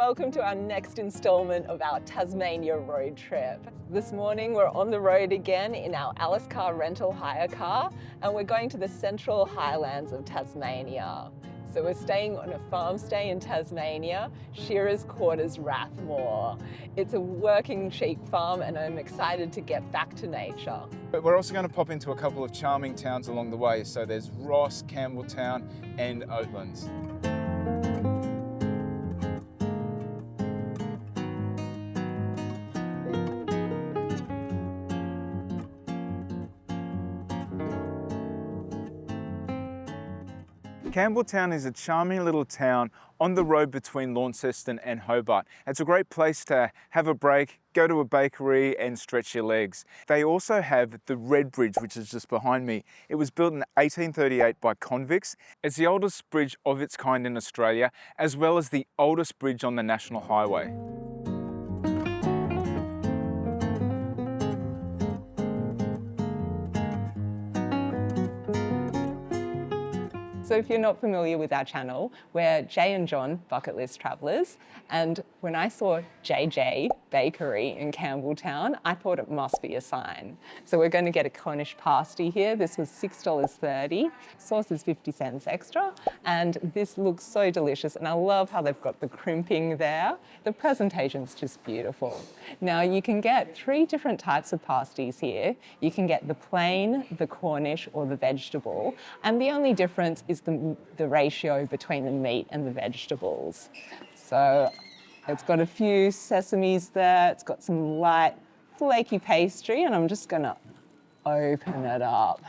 welcome to our next instalment of our Tasmania road trip. This morning we're on the road again in our Alice car rental hire car, and we're going to the central highlands of Tasmania. So we're staying on a farm stay in Tasmania, Shearers Quarters, Rathmore. It's a working sheep farm and I'm excited to get back to nature. But we're also going to pop into a couple of charming towns along the way. So there's Ross, Campbell Town and Oatlands. Campbell Town is a charming little town on the road between Launceston and Hobart. It's a great place to have a break, go to a bakery and stretch your legs. They also have the Red Bridge, which is just behind me. It was built in 1838 by convicts. It's the oldest bridge of its kind in Australia, as well as the oldest bridge on the National Highway. So if you're not familiar with our channel, we're Jay and John, bucket list travellers. And when I saw JJ Bakery in Campbell Town, I thought it must be a sign. So we're going to get a Cornish pasty here. This was $6.30. Sauce is 50 cents extra. And this looks so delicious. And I love how they've got the crimping there. The presentation's just beautiful. Now you can get 3 different types of pasties here. You can get the plain, the Cornish, or the vegetable. And the only difference is the ratio between the meat and the vegetables. So it's got a few sesames there, it's got some light flaky pastry, and I'm just gonna open it up.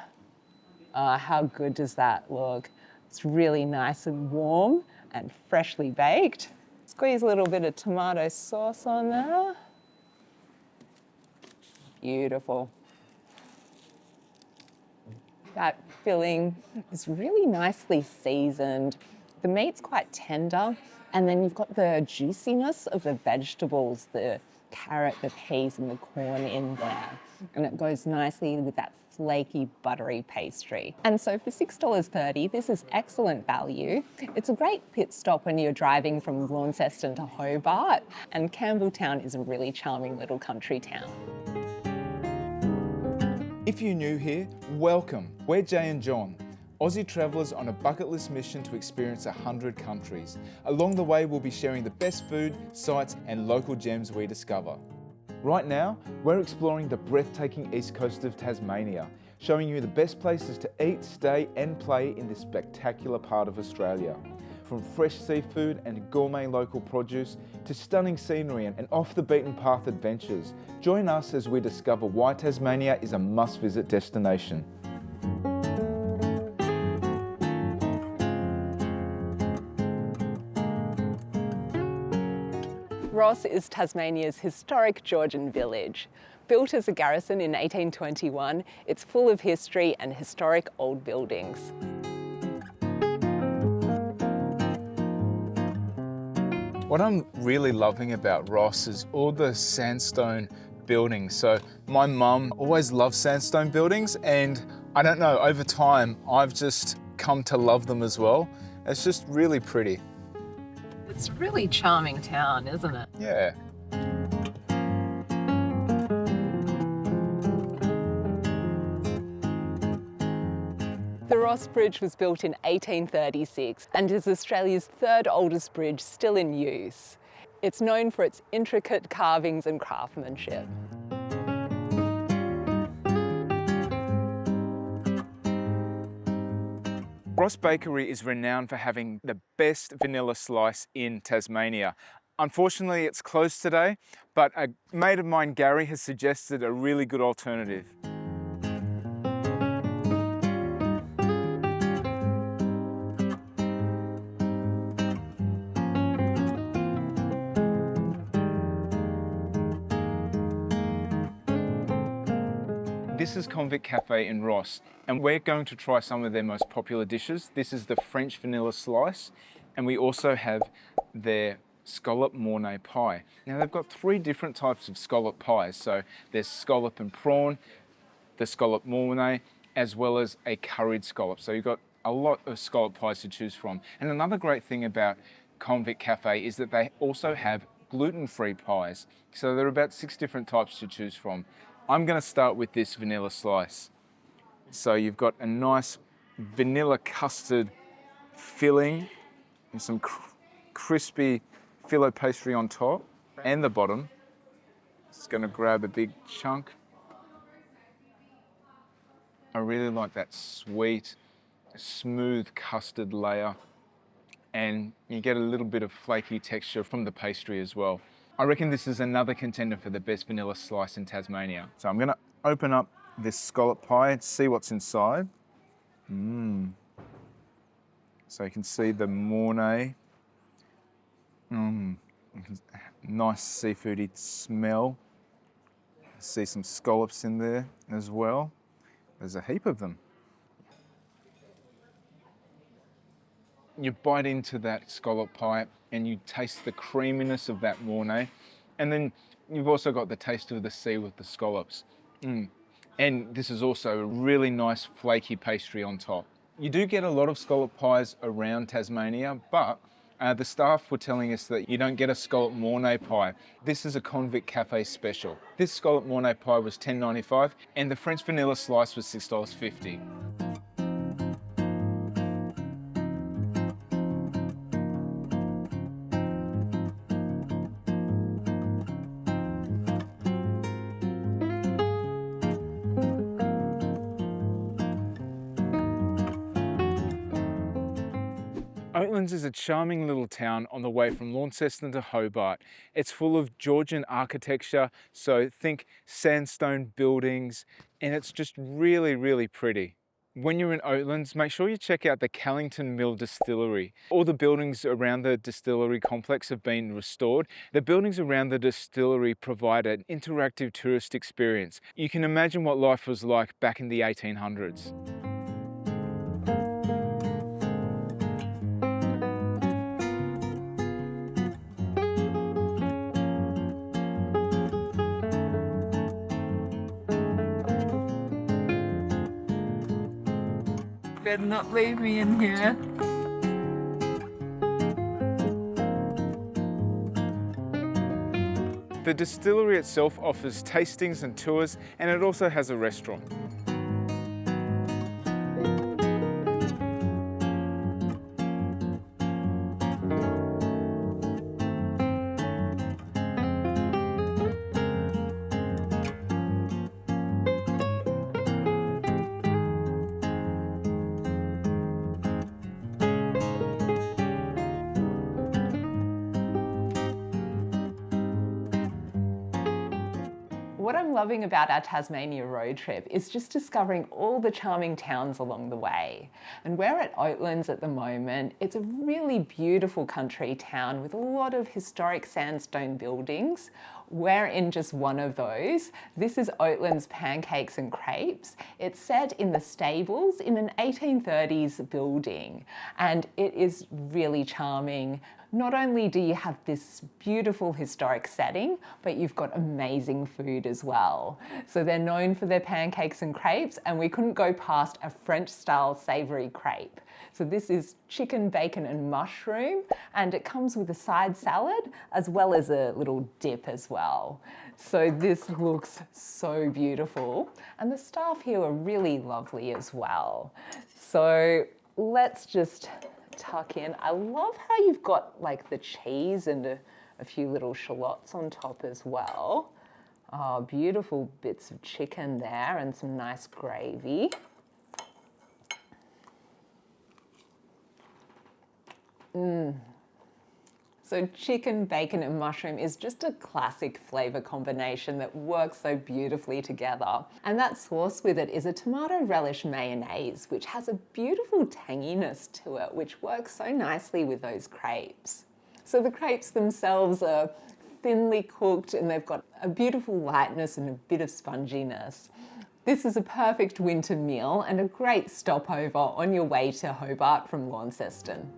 How good does that look? It's really nice and warm and freshly baked. Squeeze a little bit of tomato sauce on there. Beautiful. That filling is really nicely seasoned. The meat's quite tender, and then you've got the juiciness of the vegetables, the carrot, the peas, and the corn in there. And it goes nicely with that flaky, buttery pastry. And so for $6.30, this is excellent value. It's a great pit stop when you're driving from Launceston to Hobart, and Campbell Town is a really charming little country town. If you're new here, welcome. We're Jay and John, Aussie travellers on a bucket list mission to experience 100 countries. Along the way, we'll be sharing the best food, sights and local gems we discover. Right now, we're exploring the breathtaking east coast of Tasmania, showing you the best places to eat, stay and play in this spectacular part of Australia. From fresh seafood and gourmet local produce to stunning scenery and off-the-beaten-path adventures, join us as we discover why Tasmania is a must-visit destination. Ross is Tasmania's historic Georgian village. Built as a garrison in 1821, it's full of history and historic old buildings. What I'm really loving about Ross is all the sandstone buildings. So my mum always loved sandstone buildings, and I don't know, over time, I've just come to love them as well. It's just really pretty. It's a really charming town, isn't it? Yeah. The Ross Bridge was built in 1836 and is Australia's 3rd oldest bridge still in use. It's known for its intricate carvings and craftsmanship. Ross Bakery is renowned for having the best vanilla slice in Tasmania. Unfortunately, it's closed today, but a mate of mine, Gary, has suggested a really good alternative. This is Convict Cafe in Ross, and we're going to try some of their most popular dishes. This is the French vanilla slice, and we also have their scallop mornay pie. Now they've got 3 different types of scallop pies. So there's scallop and prawn, the scallop mornay, as well as a curried scallop. So you've got a lot of scallop pies to choose from. And another great thing about Convict Cafe is that they also have gluten-free pies. So there are about 6 different types to choose from. I'm going to start with this vanilla slice. So you've got a nice vanilla custard filling and some crispy filo pastry on top and the bottom. Just going to grab a big chunk. I really like that sweet, smooth custard layer, and you get a little bit of flaky texture from the pastry as well. I reckon this is another contender for the best vanilla slice in Tasmania. So I'm going to open up this scallop pie and see what's inside. So you can see the Mornay. Nice seafoody smell. See some scallops in there as well. There's a heap of them. You bite into that scallop pie and you taste the creaminess of that Mornay. And then you've also got the taste of the sea with the scallops. And this is also a really nice flaky pastry on top. You do get a lot of scallop pies around Tasmania, but the staff were telling us that you don't get a scallop Mornay pie. This is a Convict Cafe special. This scallop Mornay pie was $10.95 and the French vanilla slice was $6.50. Oatlands is a charming little town on the way from Launceston to Hobart. It's full of Georgian architecture, so think sandstone buildings, and it's just really, really pretty. When you're in Oatlands, make sure you check out the Callington Mill Distillery. All the buildings around the distillery complex have been restored. The buildings around the distillery provide an interactive tourist experience. You can imagine what life was like back in the 1800s. Better not leave me in here. The distillery itself offers tastings and tours, and it also has a restaurant. What I'm loving about our Tasmania road trip is just discovering all the charming towns along the way. And we're at Oatlands at the moment. It's a really beautiful country town with a lot of historic sandstone buildings. We're in just one of those. This is Oatlands Pancakes and Crepes. It's set in the stables in an 1830s building, and it is really charming. Not only do you have this beautiful historic setting, but you've got amazing food as well. So they're known for their pancakes and crepes, and we couldn't go past a French-style savoury crepe. So this is chicken, bacon and mushroom, and it comes with a side salad as well as a little dip as well. So this looks so beautiful, and the staff here are really lovely as well. So let's just tuck in. I love how you've got like the cheese and a few little shallots on top as well. Oh, beautiful bits of chicken there and some nice gravy. So chicken, bacon and mushroom is just a classic flavour combination that works so beautifully together. And that sauce with it is a tomato relish mayonnaise, which has a beautiful tanginess to it, which works so nicely with those crepes. So the crepes themselves are thinly cooked and they've got a beautiful lightness and a bit of sponginess. This is a perfect winter meal and a great stopover on your way to Hobart from Launceston.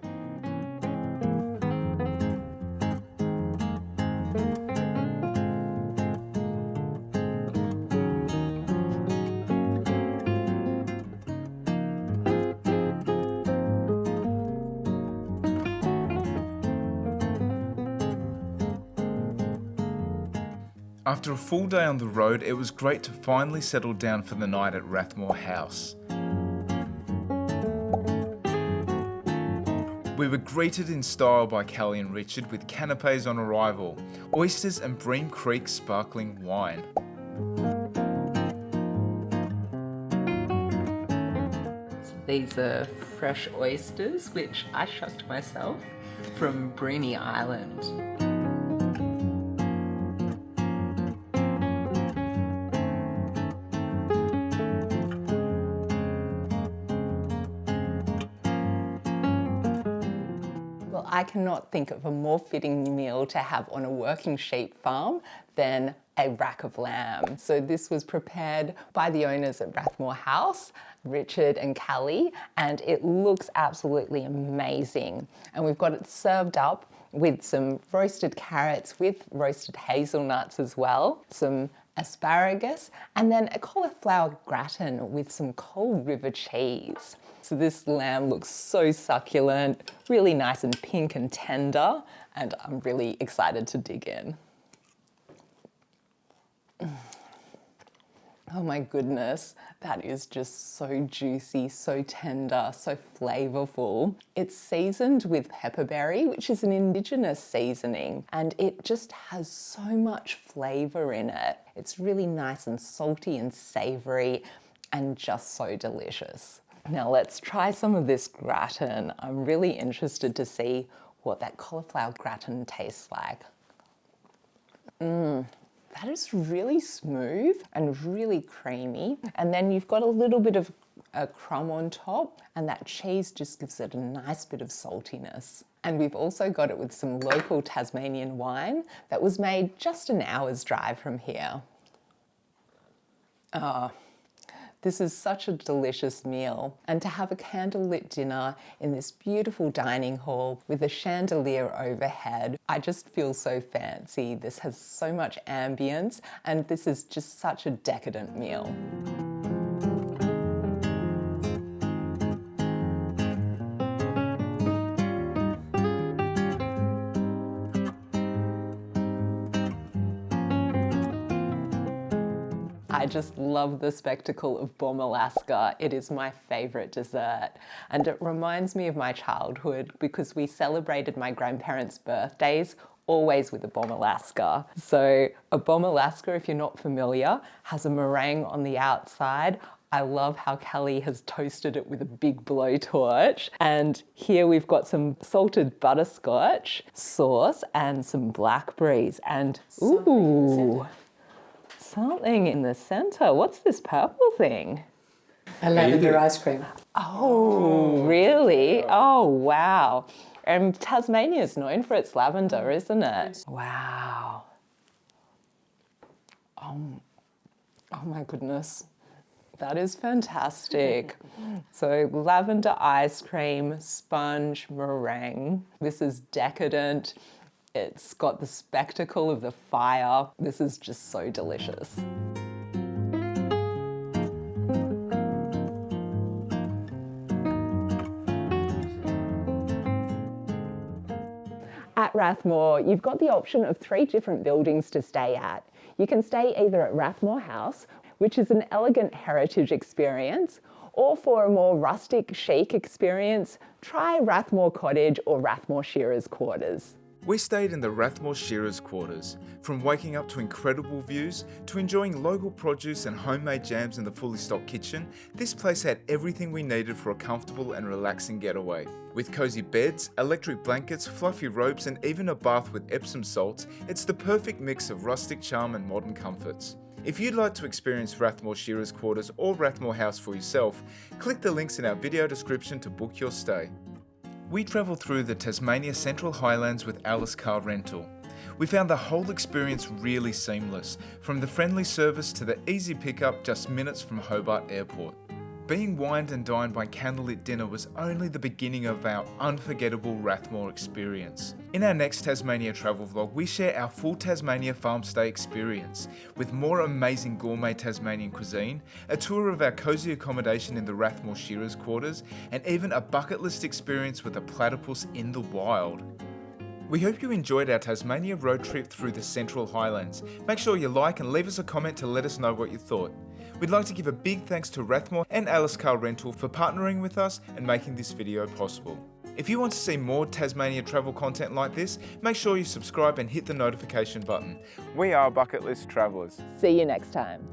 After a full day on the road, it was great to finally settle down for the night at Rathmore House. We were greeted in style by Callie and Richard with canapes on arrival, oysters and Bream Creek sparkling wine. These are fresh oysters, which I shocked myself, from Bruny Island. Well, I cannot think of a more fitting meal to have on a working sheep farm than a rack of lamb. So this was prepared by the owners at Rathmore House, Richard and Callie, and it looks absolutely amazing. And we've got it served up with some roasted carrots with roasted hazelnuts as well, some asparagus, and then a cauliflower gratin with some cold river cheese. So this lamb looks so succulent, really nice and pink and tender, and I'm really excited to dig in. Oh my goodness, that is just so juicy, so tender, so flavorful. It's seasoned with pepperberry, which is an indigenous seasoning, and it just has so much flavor in it. It's really nice and salty and savory and just so delicious. Now let's try some of this gratin. I'm really interested to see what that cauliflower gratin tastes like. That is really smooth and really creamy. And then you've got a little bit of a crumb on top, and that cheese just gives it a nice bit of saltiness. And we've also got it with some local Tasmanian wine that was made just an hour's drive from here. This is such a delicious meal, and to have a candlelit dinner in this beautiful dining hall with a chandelier overhead, I just feel so fancy. This has so much ambience, and this is just such a decadent meal. I just love the spectacle of Bombe, Alaska. It is my favorite dessert. And it reminds me of my childhood because we celebrated my grandparents' birthdays always with a Bombe, Alaska. So a Bombe, Alaska, if you're not familiar, has a meringue on the outside. I love how Callie has toasted it with a big blowtorch. And here we've got some salted butterscotch sauce and some blackberries and ooh. Something in the centre. What's this purple thing? A lavender ice cream. Oh, really? Oh, wow. And Tasmania is known for its lavender, isn't it? Wow. Oh my goodness. That is fantastic. So lavender ice cream, sponge, meringue. This is decadent. It's got the spectacle of the fire. This is just so delicious. At Rathmore, you've got the option of 3 different buildings to stay at. You can stay either at Rathmore House, which is an elegant heritage experience, or for a more rustic, chic experience, try Rathmore Cottage or Rathmore Shearers Quarters. We stayed in the Rathmore Shearers Quarters. From waking up to incredible views, to enjoying local produce and homemade jams in the fully stocked kitchen, this place had everything we needed for a comfortable and relaxing getaway. With cozy beds, electric blankets, fluffy ropes, and even a bath with Epsom salts, it's the perfect mix of rustic charm and modern comforts. If you'd like to experience Rathmore Shearers Quarters or Rathmore House for yourself, click the links in our video description to book your stay. We travelled through the Tasmania Central Highlands with Alice Car Rental. We found the whole experience really seamless, from the friendly service to the easy pickup just minutes from Hobart Airport. Being wined and dined by candlelit dinner was only the beginning of our unforgettable Rathmore experience. In our next Tasmania travel vlog, we share our full Tasmania farm stay experience, with more amazing gourmet Tasmanian cuisine, a tour of our cosy accommodation in the Rathmore Shearers Quarters, and even a bucket list experience with a platypus in the wild. We hope you enjoyed our Tasmania road trip through the Central Highlands. Make sure you like and leave us a comment to let us know what you thought. We'd like to give a big thanks to Rathmore and Alice Car Rental for partnering with us and making this video possible. If you want to see more Tasmania travel content like this, make sure you subscribe and hit the notification button. We are Bucket List Travellers. See you next time.